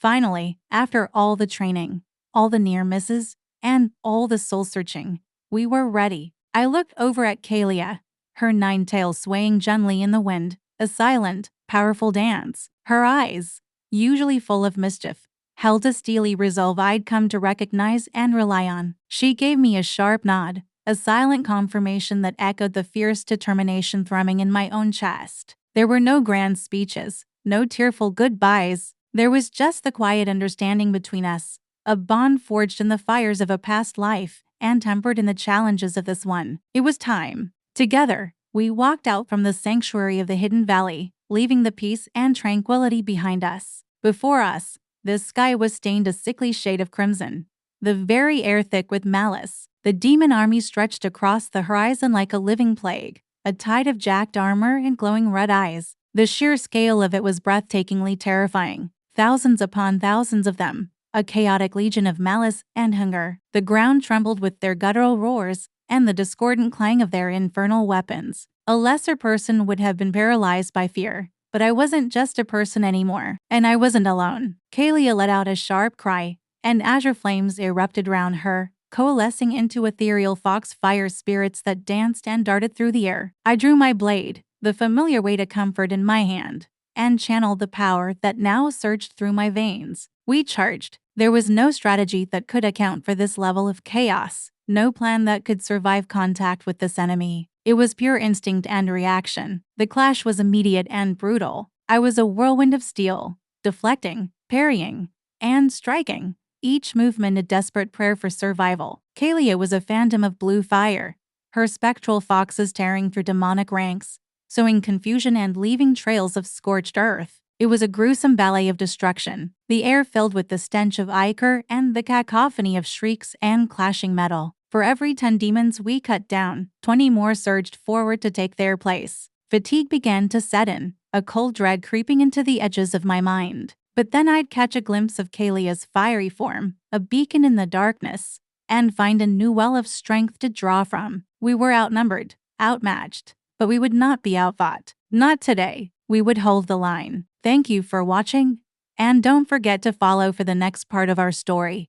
Finally, after all the training, all the near misses, and all the soul-searching, we were ready. I looked over at Kalia, her nine tails swaying gently in the wind, a silent, powerful dance. Her eyes, usually full of mischief, held a steely resolve I'd come to recognize and rely on. She gave me a sharp nod, a silent confirmation that echoed the fierce determination thrumming in my own chest. There were no grand speeches, no tearful goodbyes. There was just the quiet understanding between us, a bond forged in the fires of a past life and tempered in the challenges of this one. It was time. Together, we walked out from the sanctuary of the hidden valley, leaving the peace and tranquility behind us. Before us, the sky was stained a sickly shade of crimson, the very air thick with malice. The demon army stretched across the horizon like a living plague, a tide of jacked armor and glowing red eyes. The sheer scale of it was breathtakingly terrifying. Thousands upon thousands of them, a chaotic legion of malice and hunger. The ground trembled with their guttural roars and the discordant clang of their infernal weapons. A lesser person would have been paralyzed by fear, but I wasn't just a person anymore, and I wasn't alone. Kalia let out a sharp cry, and azure flames erupted round her, coalescing into ethereal foxfire spirits that danced and darted through the air. I drew my blade, the familiar weight of comfort in my hand, and channeled the power that now surged through my veins. We charged. There was no strategy that could account for this level of chaos, no plan that could survive contact with this enemy. It was pure instinct and reaction. The clash was immediate and brutal. I was a whirlwind of steel, deflecting, parrying, and striking, each movement a desperate prayer for survival. Kalia was a phantom of blue fire, her spectral foxes tearing through demonic ranks, sowing confusion and leaving trails of scorched earth. It was a gruesome ballet of destruction, the air filled with the stench of ichor and the cacophony of shrieks and clashing metal. For every 10 demons we cut down, 20 more surged forward to take their place. Fatigue began to set in, a cold dread creeping into the edges of my mind. But then I'd catch a glimpse of Kalia's fiery form, a beacon in the darkness, and find a new well of strength to draw from. We were outnumbered, outmatched, but we would not be outfought. Not today. We would hold the line. Thank you for watching, and don't forget to follow for the next part of our story.